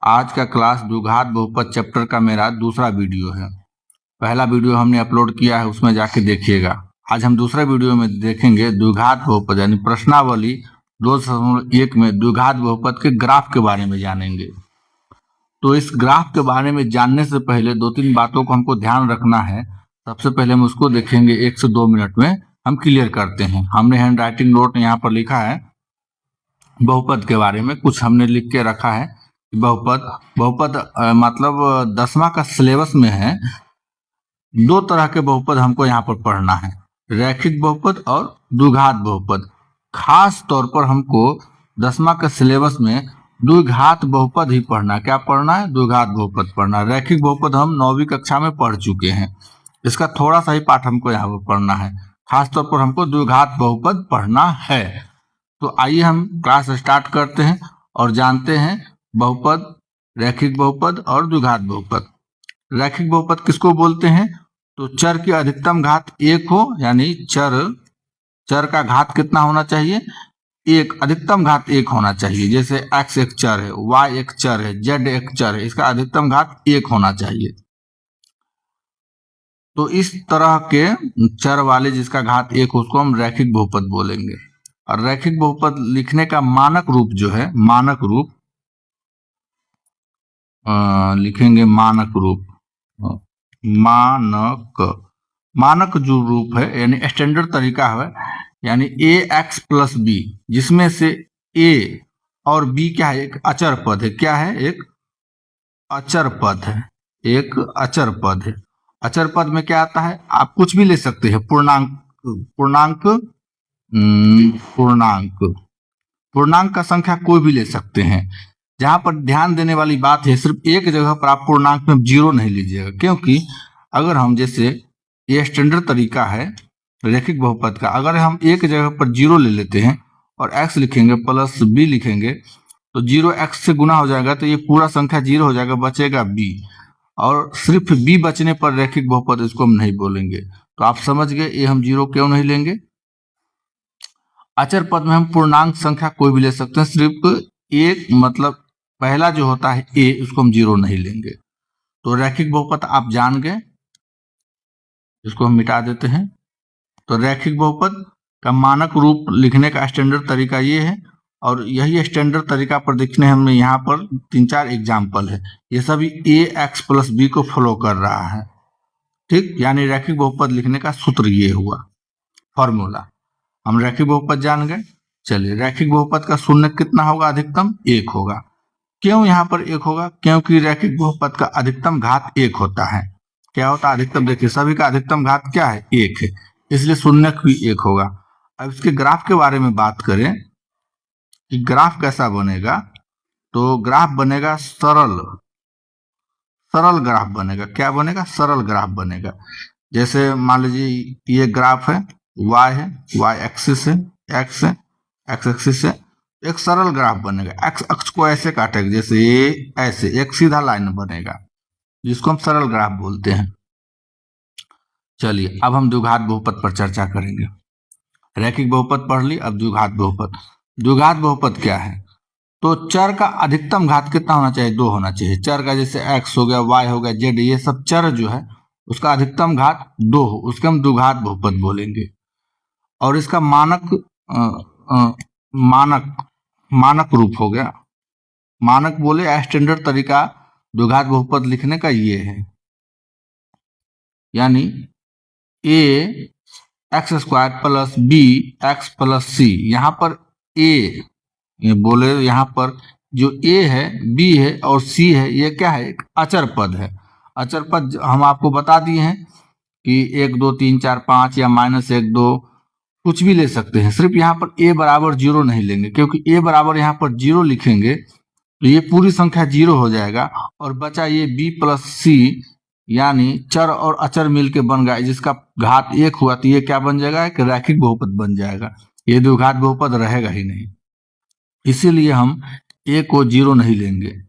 आज का क्लास द्विघात बहुपद चैप्टर का मेरा दूसरा वीडियो है। पहला वीडियो हमने अपलोड किया है, उसमें जाके देखिएगा। आज हम दूसरे वीडियो में देखेंगे द्विघात बहुपद यानी प्रश्नावली 2.1 में द्विघात बहुपद के ग्राफ के बारे में जानेंगे। तो इस ग्राफ के बारे में जानने से पहले दो तीन बातों को हमको ध्यान रखना है। सबसे पहले हम उसको देखेंगे, 1 से 2 मिनट में हम क्लियर करते हैं। हमने हैंड राइटिंग नोट यहाँ पर लिखा है बहुपद के बारे में, कुछ हमने लिख के रखा है। बहुपद मतलब 10वां का सिलेबस में है। दो तरह के बहुपद हमको यहाँ पर पढ़ना है, रैखिक बहुपद और द्विघात बहुपद। खास तौर पर हमको 10वां के सिलेबस में द्विघात बहुपद ही पढ़ना। क्या पढ़ना है? द्विघात बहुपद पढ़ना। रैखिक बहुपद हम 9वीं कक्षा में पढ़ चुके हैं, इसका थोड़ा सा ही पाठ हमको यहाँ पर पढ़ना है। खास तौर पर हमको द्विघात बहुपद पढ़ना है। तो आइए हम क्लास स्टार्ट करते हैं और जानते हैं बहुपद, रैखिक बहुपद और द्विघात बहुपद। रैखिक बहुपद किसको बोलते हैं? तो चर की अधिकतम घात 1 हो, यानी चर का घात कितना होना चाहिए? 1, अधिकतम घात 1 होना चाहिए। जैसे x एक चर है, y एक चर है, z एक चर है, इसका अधिकतम घात 1 होना चाहिए। तो इस तरह के चर वाले जिसका घात 1 उसको हम रैखिक बहुपद बोलेंगे। और रैखिक बहुपद लिखने का मानक रूप जो है, मानक रूप लिखेंगे, मानक जो रूप है यानी स्टैंडर्ड तरीका है, यानी ax प्लस बी, जिसमें से a और b क्या है? एक अचर पद है। क्या है? एक अचर पद है। एक अचर पद है। अचर पद में क्या आता है? आप कुछ भी ले सकते हैं, पूर्णांक का संख्या कोई भी ले सकते हैं। जहां पर ध्यान देने वाली बात है, सिर्फ एक जगह पर आप पूर्णांक में 0 नहीं लीजिएगा, क्योंकि अगर हम, जैसे ये स्टैंडर्ड तरीका है रैखिक बहुपद का, अगर हम एक जगह पर 0 ले लेते हैं और x लिखेंगे प्लस b लिखेंगे तो 0 x से गुना हो जाएगा, तो ये पूरा संख्या 0 हो जाएगा, बचेगा b। और सिर्फ b बचने पर रैखिक बहुपद इसको हम नहीं बोलेंगे। तो आप समझ गए ये हम 0 क्यों नहीं लेंगे। अचर पद में हम पूर्णांक संख्या कोई भी ले सकते हैं, सिर्फ एक, मतलब पहला जो होता है a, उसको हम 0 नहीं लेंगे। तो रैखिक बहुपद आप जान गए, इसको हम मिटा देते हैं। तो रैखिक बहुपद का मानक रूप लिखने का स्टैंडर्ड तरीका ये है, और यही स्टैंडर्ड तरीका पर देखने हमें यहाँ पर 3-4 एग्जाम्पल है। ये सभी ax प्लस b को फॉलो कर रहा है, ठीक। यानी रैखिक बहुपद लिखने का सूत्र ये हुआ, फॉर्मूला। हम रैखिक बहुपद जान गए। चलिए, रैखिक बहुपद का शून्य कितना होगा? अधिकतम 1 होगा। क्यों यहाँ पर 1 होगा? क्योंकि रैखिक बहुपद का अधिकतम घात 1 होता है। क्या होता है? अधिकतम, देखिए सभी का अधिकतम घात क्या है? 1 है, इसलिए शून्य भी 1 होगा। अब इसके ग्राफ के बारे में बात करें कि ग्राफ कैसा बनेगा, तो ग्राफ बनेगा सरल ग्राफ बनेगा। क्या बनेगा? सरल ग्राफ बनेगा। जैसे मान लीजिए ये ग्राफ है, y है, y एक्सिस है, x है, x एक्सिस है, एक सरल ग्राफ बनेगा। x अक्ष को ऐसे काटेगा, जैसे ये ऐसे एक सीधा लाइन बनेगा, जिसको हम सरल ग्राफ बोलते हैं। चलिए, अब हम द्विघात बहुपद पर चर्चा करेंगे। रैखिक बहुपद पढ़ ली, अब द्विघात बहुपद। द्विघात बहुपद क्या है? तो चर का अधिकतम घात कितना होना चाहिए? 2 होना चाहिए। चर का जैसे x हो गया, y हो गया, z, ये सब चर जो है उसका अधिकतम घात 2 हो, उसके हम द्विघात बहुपद बोलेंगे। और इसका मानक रूप हो गया, मानक बोले स्टैंडर्ड तरीका द्विघात बहुपद लिखने का ये है, यानी a x square plus b x plus c। यहाँ पर a बोले, यहाँ पर जो a है, b है और c है, ये क्या है? एक अचर पद है। अचर पद हम आपको बता दिए हैं कि 1 2 3 4 5 या -1 2 कुछ भी ले सकते हैं। सिर्फ यहाँ पर a बराबर 0 नहीं लेंगे, क्योंकि a बराबर यहाँ पर 0 लिखेंगे तो ये पूरी संख्या 0 हो जाएगा, और बचा ये b प्लस c, यानी चर और अचर मिलके बन गया, जिसका घात 1 हुआ, तो ये क्या बन जाएगा? एक रैखिक बहुपद बन जाएगा। ये द्विघात बहुपद रहेगा ही नहीं, इसीलिए हम a को 0 नहीं लेंगे।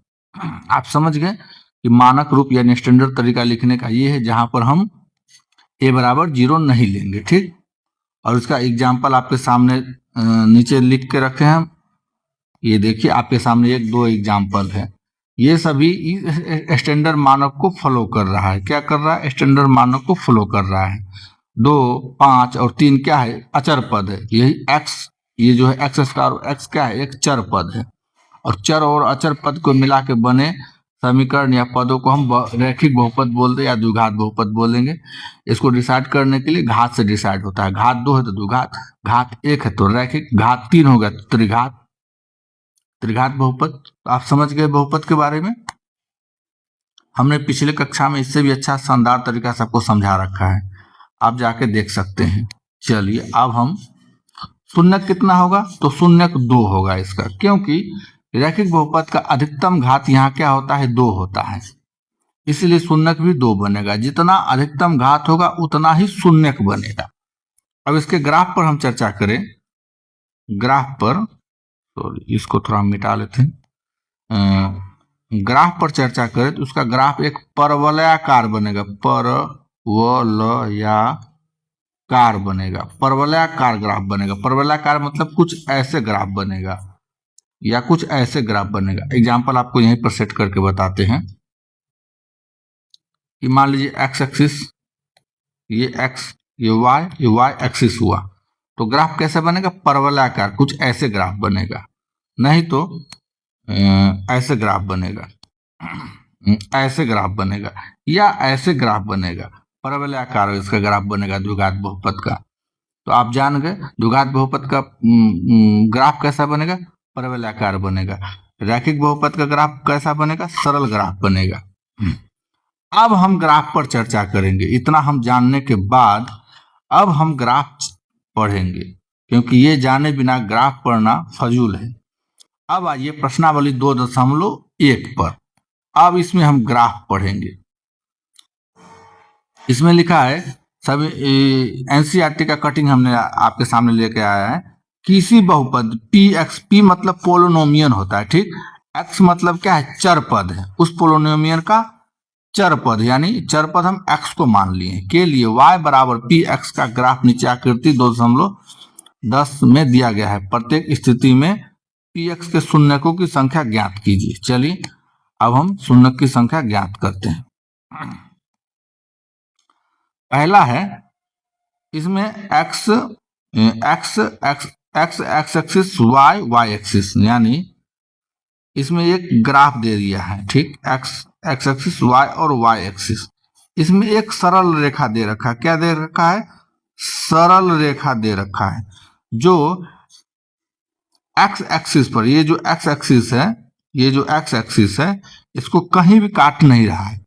आप समझ गए कि मानक रूप यानी स्टैंडर्ड तरीका लिखने का ये है, जहां पर हम a बराबर 0 नहीं लेंगे, ठीक। और उसका एग्जाम्पल आपके सामने नीचे लिख के रखे हैं। ये देखिए आपके सामने 1-2 एग्जाम्पल है। ये सभी स्टैंडर्ड मानक को फॉलो कर रहा है। क्या कर रहा है? स्टैंडर्ड मानक को फॉलो कर रहा है। 2, 5 और 3 क्या है? अचर पद है। यही x, ये जो है एक्स स्क्वायर और x क्या है? एक चर पद है। और चर और अचर पद को मिला के बने समीकरण या पदों को हम रैखिक बहुपद बोलते हैं या द्विघात बहुपद बोलेंगे। इसको डिसाइड करने के लिए घात से डिसाइड होता है। घात 2 है तो द्विघात, घात 1 है तो रैखिक, घात 3 हो गया तो त्रिघात, त्रिघात बहुपद। तो आप समझ गए बहुपद के बारे में। हमने पिछले कक्षा में इससे भी अच्छा शानदार तरीका से आपको समझा रखा है, आप जाके देख सकते हैं। चलिए अब हम शून्यक कितना होगा? तो शून्यक 2 होगा इसका, क्योंकि रैखिक बहुपद का अधिकतम घात यहाँ क्या होता है? 2 होता है, इसलिए शून्यक भी 2 बनेगा। जितना अधिकतम घात होगा उतना ही शून्यक बनेगा। अब इसके ग्राफ पर हम चर्चा करें। ग्राफ पर, सॉरी इसको थोड़ा मिटा लेते हैं। ग्राफ पर चर्चा करें तो उसका ग्राफ एक परवलयाकार बनेगा। परवलयाकार बनेगा, परवलयाकार ग्राफ बनेगा। परवलयाकार मतलब कुछ ऐसे ग्राफ बनेगा या कुछ ऐसे ग्राफ बनेगा। एग्जाम्पल आपको यहीं पर सेट करके बताते हैं कि मान लीजिए एक्स एक्सिस, ये एक्स, ये वाई एक्सिस हुआ, तो ग्राफ कैसे बनेगा? परवलयाकार, कुछ ऐसे ग्राफ बनेगा। नहीं तो ऐसे ग्राफ बनेगा, ऐसे ग्राफ बनेगा या ऐसे ग्राफ बनेगा। परवलयाकार इसका ग्राफ बनेगा द्विघात बहुपद का। तो आप जान गए द्विघात बहुपद का ग्राफ कैसा बनेगा? परवलयाकार बनेगा। रैखिक बहुपद का ग्राफ कैसा बनेगा? सरल ग्राफ बनेगा। अब हम ग्राफ पर चर्चा करेंगे। इतना हम जानने के बाद अब हम ग्राफ पढ़ेंगे, क्योंकि ये जाने बिना ग्राफ पढ़ना फजूल है। अब आइए प्रश्नावली 2.1 पर। अब इसमें हम ग्राफ पढ़ेंगे। इसमें लिखा है, सभी एनसीईआरटी का कटिंग हमने आपके सामने लेके आया है। किसी बहुपद पी एक्स, पी मतलब पोलिनोमियल होता है, ठीक। एक्स मतलब क्या है? चर पद है। उस पोलिनोमियल का चर पद, यानी चर पद हम एक्स को मान लिए के लिए y बराबर पी एक्स का ग्राफ नीचे आकृति 2.10 में दिया गया है। प्रत्येक स्थिति में पी एक्स के शून्यकों की संख्या ज्ञात कीजिए। चलिए अब हम शून्यक की संख्या ज्ञात करते हैं। पहला है, इसमें x एक्सिस, y एक्सिस, यानी इसमें एक ग्राफ दे दिया है, ठीक। x एक्सिस, y और y एक्सिस। इसमें एक सरल रेखा दे रखा है। क्या दे रखा है? सरल रेखा दे रखा है, जो x एक्सिस पर, ये जो x एक्सिस है, ये जो x एक्सिस है, इसको कहीं भी काट नहीं रहा है।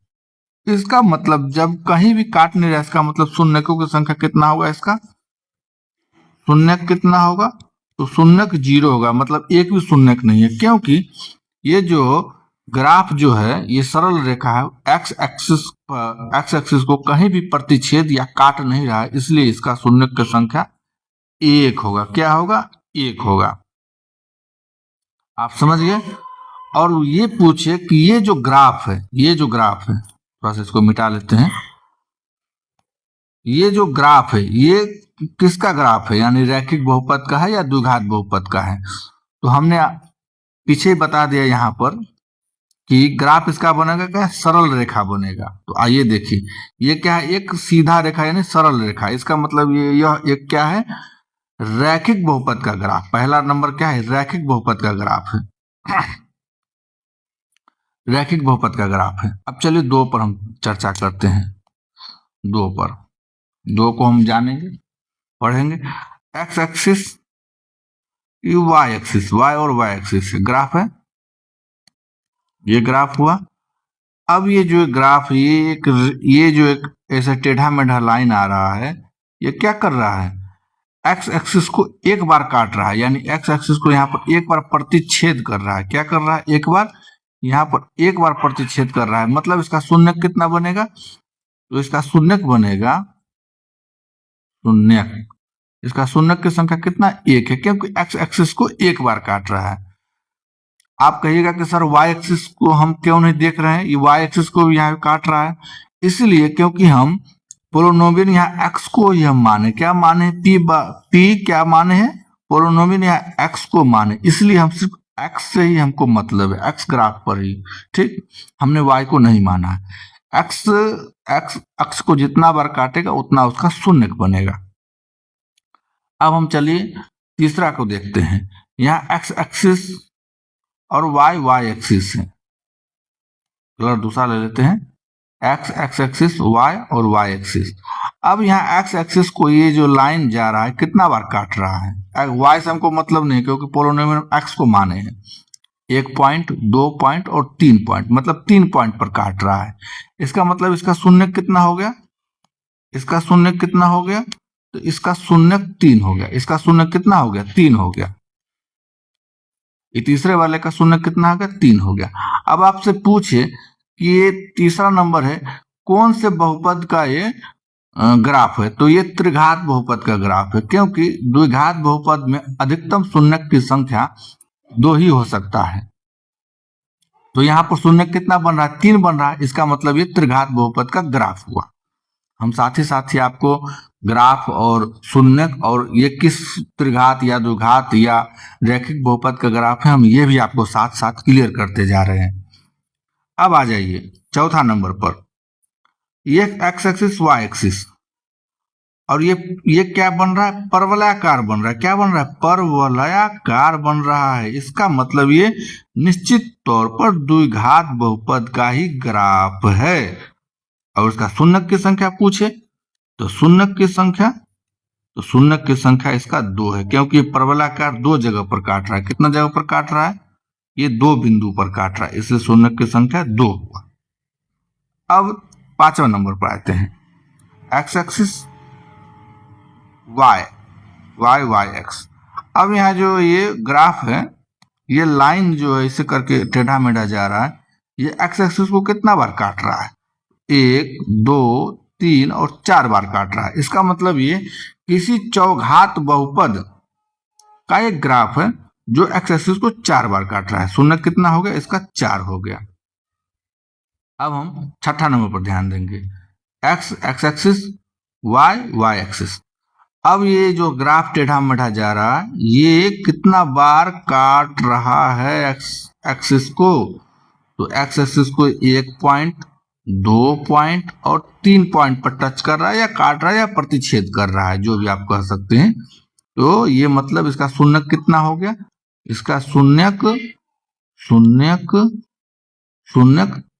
इसका मतलब जब कहीं भी काट नहीं रहा, इसका मतलब शून्यकों की संख्या कितना होगा? इसका शून्यक कितना होगा? तो शून्यक 0 होगा, मतलब एक भी शून्यक नहीं है, क्योंकि ये जो ग्राफ जो है ये सरल रेखा है, एक्स एक्सिस को कहीं भी प्रतिच्छेद या काट नहीं रहा है, इसलिए इसका शून्यक की संख्या 1 होगा। क्या होगा? 1 होगा। आप समझ गए। और ये पूछे कि ये जो ग्राफ है, ये जो ग्राफ है, थोड़ा सा इसको मिटा लेते हैं। ये जो ग्राफ है ये किसका ग्राफ है? यानी रैखिक बहुपद का है या द्विघात बहुपद का है? तो हमने पीछे बता दिया यहाँ पर कि ग्राफ इसका बनेगा क्या? सरल रेखा बनेगा। तो आइए देखिए, ये क्या है? एक सीधा रेखा यानी सरल रेखा। इसका मतलब यह एक क्या है? रैखिक बहुपद का ग्राफ। पहला नंबर क्या है? रैखिक बहुपद का ग्राफ है। रैखिक बहुपद का ग्राफ है। अब चलिए 2 पर हम चर्चा करते हैं। 2 पर, 2 को हम जानेंगे, पढ़ेंगे। X axis, Y axis, Y और वाई एक्सिस ग्राफ है, ये ग्राफ हुआ। अब ये जो ग्राफ, ये जो एक ऐसा टेढ़ा मेढ़ा लाइन आ रहा है, ये क्या कर रहा है? एक्स एक्सिस को एक बार काट रहा है, यानी एक्स एक्सिस को यहाँ पर एक बार प्रतिच्छेद कर रहा है। क्या कर रहा है? एक बार यहाँ पर एक बार प्रतिच्छेद कर रहा है। मतलब इसका शून्यक कितना बनेगा? तो इसका शून्यक बनेगा, शून्यक, इसका शून्यक की संख्या कितना? 1 है, क्योंकि एक्स एक्सिस को एक बार काट रहा है। आप कहिएगा कि सर वाई एक्सिस को हम क्यों नहीं देख रहे हैं? ये वाई एक्सिस को यहाँ काट रहा है, इसलिए क्योंकि हम पोलिनोमियल यहाँ एक्स को ही हम माने, क्या माने? पी क्या माने हैं? पोलिनोमियल यहाँ एक्स को माने, इसलिए हम सिर्फ एक्स से ही हमको मतलब है, एक्स ग्राफ पर ही, ठीक। हमने वाई को नहीं माना है। एक्स एक्स अक्ष को जितना बार काटेगा उतना उसका शून्य बनेगा। अब हम चलिए तीसरा को देखते हैं। यहाँ एक्स एक्सिस और वाई वाई एक्सिस है। कलर दूसरा ले लेते हैं, एक्स एक्स एक्सिस वाई और वाई एक्सिस। अब यहाँ एक्स एक्सिस को ये जो लाइन जा रहा है कितना बार काट रहा है? वाई से हमको मतलब नहीं, क्योंकि पोलिनोमियल एक्स को माने हैं। 1 पॉइंट, 2 पॉइंट और 3 पॉइंट, मतलब 3 पॉइंट पर काट रहा है। इसका मतलब इसका शून्य कितना हो गया? इसका शून्य कितना हो गया? तो इसका शून्य 3 हो गया। इसका शून्य कितना हो गया? 3 हो गया। ये तीसरे वाले का शून्य कितना हो गया? 3 हो गया। अब आपसे पूछे कि ये तीसरा नंबर है, कौन से बहुपद का ये ग्राफ है? तो ये त्रिघात बहुपद का ग्राफ है, क्योंकि द्विघात बहुपद में अधिकतम शून्य की संख्या 2 ही हो सकता है। तो यहाँ पर शून्य कितना बन रहा है? 3 बन रहा है। इसका मतलब ये त्रिघात बहुपद का ग्राफ हुआ। हम साथ ही आपको ग्राफ और शून्य और ये किस त्रिघात या द्विघात या रैखिक बहुपद का ग्राफ है, हम ये भी आपको साथ साथ क्लियर करते जा रहे हैं। अब आ जाइए चौथा नंबर पर। ये एक्स एक्सिस वाई एक्सिस, और ये क्या बन रहा है? परवलयाकार बन रहा है। क्या बन रहा है? परवलयाकार बन रहा है। इसका मतलब ये निश्चित तौर पर द्विघात बहुपद का ही ग्राफ है। और उसका शून्य की संख्या पूछे तो शून्य की संख्या इसका 2 है, क्योंकि परवलयाकार 2 जगह पर काट रहा है। कितना जगह पर काट रहा है? ये 2 बिंदु पर काट रहा है, इसलिए शून्य की संख्या 2 हुआ। अब पांचवा नंबर पर आते हैं, X axis Y Y Y X. अब यहाँ जो ये ग्राफ है, ये लाइन जो है इसे करके टेढ़ा मेढ़ा जा रहा है। ये एक्स एक्सिस को कितना बार काट रहा है? 1, 2, 3 और 4 बार काट रहा है। इसका मतलब ये किसी चौघात बहुपद का एक ग्राफ है जो एक्स एक्सिस को 4 बार काट रहा है। शून्य कितना हो गया? इसका 4 हो गया। अब हम छठा नंबर पर ध्यान देंगे, X X axis Y Y axis. अब ये जो ग्राफ टेढ़ा मेढ़ा जा रहा है, ये कितना बार काट रहा है एक्स एक्सिस को? तो एक्स एक्सिस को 1 पॉइंट, 2 पॉइंट और 3 पॉइंट पर टच कर रहा है, या काट रहा है, या प्रतिच्छेद कर रहा है, जो भी आप कह सकते हैं। तो ये मतलब इसका शून्य कितना हो गया? इसका शून्यक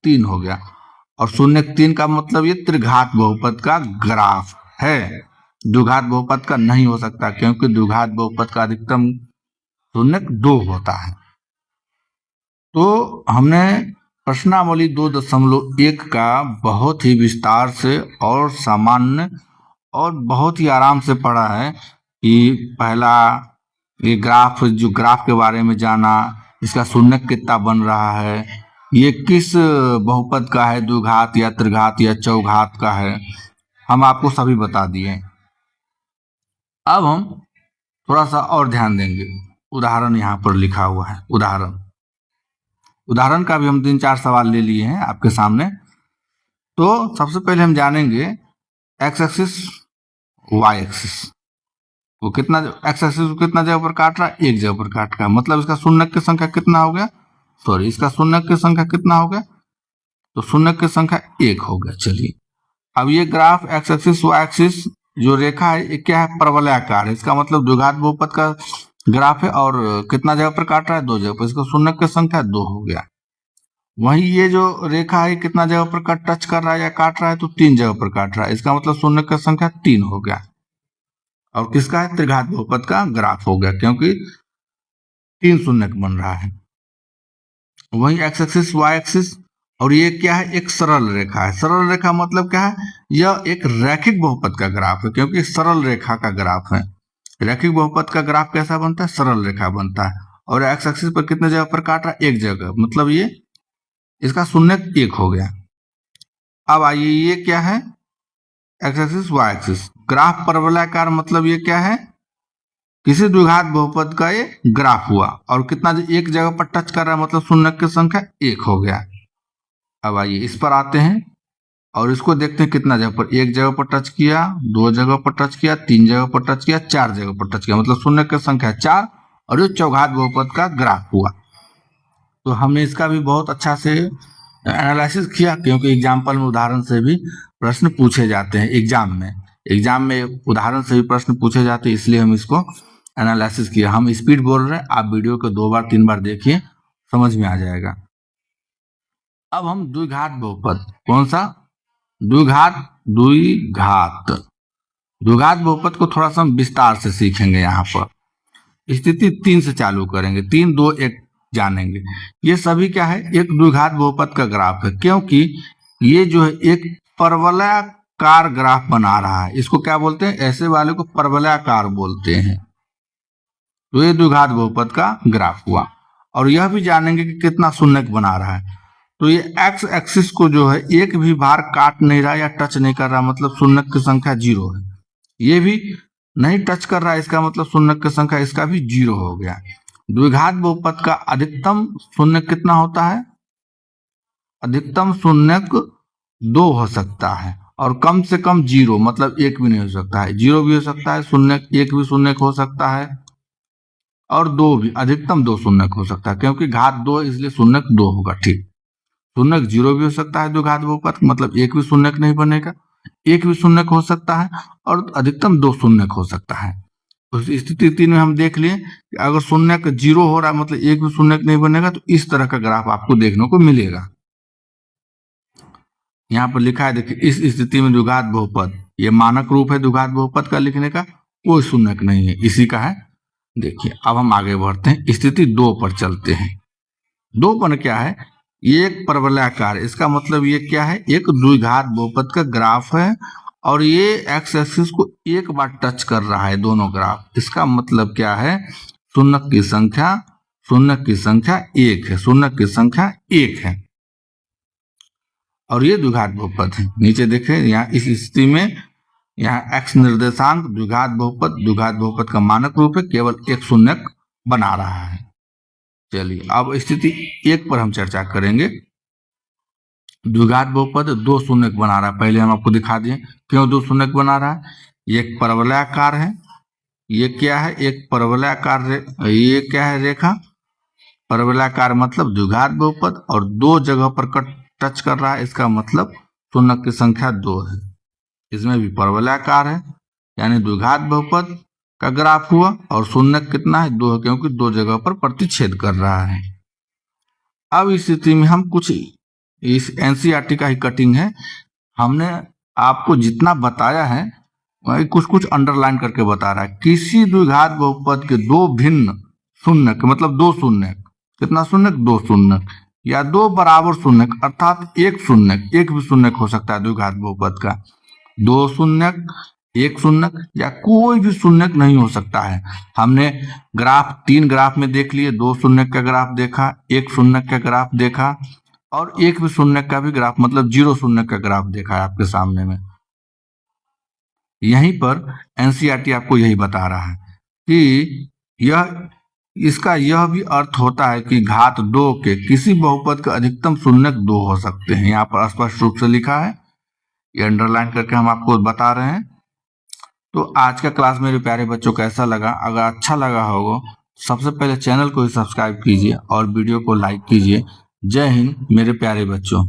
3 हो गया। और 3 का मतलब ये त्रिघात बहुपद का ग्राफ है। द्विघात बहुपद का नहीं हो सकता, क्योंकि द्विघात बहुपद का अधिकतम शून्य 2 होता है। तो हमने प्रश्नावली 2.1 का बहुत ही विस्तार से और सामान्य और बहुत ही आराम से पढ़ा है। कि पहला ये ग्राफ, जो ग्राफ के बारे में जाना, इसका शून्य कितना बन रहा है, ये किस बहुपद का है, द्विघात या त्रिघात या चौघात का है, हम आपको सभी बता दिए। अब हम थोड़ा सा और ध्यान देंगे। उदाहरण यहाँ पर लिखा हुआ है, उदाहरण का भी हम 3-4 सवाल ले लिए हैं आपके सामने। तो सबसे पहले हम जानेंगे एक्स एक्सिस वाई एक्सिस वो कितना, एक्स एक्सिस को कितना जगह पर काट रहा है? 1 जगह पर काट रहा है। मतलब इसका शून्य की संख्या कितना हो गया? इसका शून्य की संख्या कितना हो गया? तो शून्य की संख्या 1 हो गया। चलिए, अब ये graph X axis Y axis जो रेखा है, ये क्या है? परवलयाकार है। इसका मतलब द्विघात बहुपद का ग्राफ है, और कितना जगह पर काट रहा है? 2 जगह पर। इसका शून्य की संख्या 2 हो गया। वहीं ये जो रेखा है कितना जगह पर टच कर रहा है या काट रहा है? तो 3 जगह पर काट रहा है। इसका मतलब शून्य की संख्या 3 हो गया। और किसका है? त्रिघात बहुपद का ग्राफ हो गया, क्योंकि 3 शून्य बन रहा है। वही एक्स एक्सिस वाई एक्सिस, और ये क्या है? एक सरल रेखा है। सरल रेखा मतलब क्या है? यह एक रैखिक बहुपद का ग्राफ है, क्योंकि सरल रेखा का ग्राफ है। रैखिक बहुपद का ग्राफ कैसा बनता है? सरल रेखा बनता है। और एक्स एक्सिस पर कितने जगह पर काट रहा है? 1 जगह, मतलब ये इसका शून्य 1 हो गया। अब आइए, ये क्या है? X axis Y axis, graph परवलयाकार, मतलब ये क्या है? किसी द्विघात बहुपद का ये ग्राफ हुआ, और कितना 1 जगह पर टच कर रहा है, मतलब शून्य की संख्या 1 हो गया। अब आइए इस पर आते हैं और इसको देखते हैं कितना जगह पर, 1 जगह पर टच किया, 2 जगह पर टच किया, 3 जगह पर टच किया, 4 जगह पर टच किया, मतलब शून्य की संख्या 4, और ये चौघात बहुपद का ग्राफ हुआ। तो हमने इसका भी बहुत अच्छा से एनालिसिस किया, क्योंकि एग्जाम्पल में उदाहरण से भी प्रश्न पूछे जाते हैं। एग्जाम में उदाहरण से भी प्रश्न पूछे जाते हैं, इसलिए हम इसको एनालिसिस किया। हम स्पीड बोल रहे हैं, आप वीडियो को 2 बार 3 बार देखिए, समझ में आ जाएगा। अब हम द्विघात बहुपद, कौन सा? द्विघात बहुपद को थोड़ा सा हम विस्तार से सीखेंगे। यहाँ पर स्थिति 3 से चालू करेंगे, 3 2 1 जानेंगे। ये सभी क्या है? एक द्विघात बहुपद का ग्राफ है, क्योंकि ये जो है एक परवलयाकार ग्राफ बना रहा है। इसको क्या बोलते हैं? ऐसे वाले को परवलयाकार बोलते हैं। तो ये द्विघात बहुपद का ग्राफ हुआ। और यह भी जानेंगे कि कितना शून्यक बना रहा है। तो ये एक्स एक्सिस को जो है एक भी बार काट नहीं रहा या टच नहीं कर रहा, मतलब शून्यक की संख्या 0 है। ये भी नहीं टच कर रहा है, इसका मतलब शून्यक की संख्या इसका भी 0 हो गया। द्विघात बहुपद का अधिकतम शून्यक कितना होता है? अधिकतम शून्यक 2 हो सकता है, और कम से कम 0, मतलब 1 भी नहीं हो सकता है। 0 भी हो सकता है, शून्यक 1 भी शून्यक हो सकता है, और 2 भी, अधिकतम 2 शून्यक हो सकता है, क्योंकि घात 2 इसलिए शून्यक 2 होगा। ठीक, शून्यक 0 भी हो सकता है द्विघात बहुपद, मतलब 1 भी शून्यक नहीं बनेगा, 1 भी शून्यक हो सकता है, और अधिकतम 2 शून्यक हो सकता है। उस स्थिति 3 में हम देख लिए कि अगर शून्यक 0 हो रहा है, मतलब 1 भी शून्यक नहीं बनेगा, तो इस तरह का ग्राफ आपको देखने को मिलेगा। यहाँ पर लिखा है, देखिए, इस स्थिति में द्विघात बहुपद, ये मानक रूप है द्विघात बहुपद का लिखने का, कोई शून्यक नहीं है, इसी का है। देखिए, अब हम आगे बढ़ते हैं, स्थिति 2 पर चलते हैं। 2 पर क्या है? ये एक परवलयाकार, इसका मतलब ये क्या है? एक द्विघात बहुपद का ग्राफ है, और ये एक्स एक्सिस को एक बार टच कर रहा है, दोनों ग्राफ। इसका मतलब क्या है? शून्यक की संख्या 1 है, शून्यक की संख्या 1 है, और ये द्विघात बहुपद है। नीचे देखें, यहाँ इस स्थिति में यहाँ x निर्देशांक द्विघात बहुपद का मानक रूप है, केवल एक शून्यक बना रहा है। चलिए, अब स्थिति 1 पर हम चर्चा करेंगे। द्विघात बहुपद 2 शून्यक बना रहा है। पहले हम आपको दिखा दिए क्यों 2 शून्यक बना रहा है। ये एक परवलयाकार है, ये क्या है? एक परवलयाकार, ये क्या है? रेखा। परवलयाकार मतलब द्विघात बहुपद, और 2 जगह पर टच कर रहा है, इसका मतलब शून्यक की संख्या 2 है। इसमें भी परवलयाकार है, यानी द्विघात बहुपद का ग्राफ हुआ, और शून्यक कितना है? 2 है, क्योंकि 2 जगह पर प्रतिच्छेद कर रहा है। अब इस स्थिति में हम कुछ, इस एनसीईआरटी का ही कटिंग है, हमने आपको जितना बताया है वही कुछ अंडरलाइन करके बता रहा है। किसी द्विघात बहुपद के 2 भिन्न शून्यक, मतलब 2 शून्यक, कितना शून्यक? 2 शून्यक, या 2 बराबर शून्यक, अर्थात 1 शून्यक, 1 भी शून्यक हो सकता है द्विघात बहुपद का। 2 शून्यक, 1 शून्यक, या कोई भी शून्यक नहीं हो सकता है। हमने ग्राफ 3 ग्राफ में देख लिए, 2 शून्यक का ग्राफ देखा, 1 शून्यक का ग्राफ देखा, और 1 भी शून्यक का भी ग्राफ, मतलब 0 शून्यक का ग्राफ देखा है आपके सामने में। यहीं पर एनसीईआरटी आपको यही बता रहा है कि इसका यह भी अर्थ होता है कि घात 2 के किसी बहुपद का अधिकतम शून्यक 2 हो सकते हैं। यहाँ पर स्पष्ट रूप से लिखा है, ये अंडरलाइन करके हम आपको बता रहे हैं। तो आज का क्लास मेरे प्यारे बच्चों कैसा लगा? अगर अच्छा लगा होगा, सबसे पहले चैनल को ही सब्सक्राइब कीजिए और वीडियो को लाइक कीजिए। जय हिंद मेरे प्यारे बच्चों।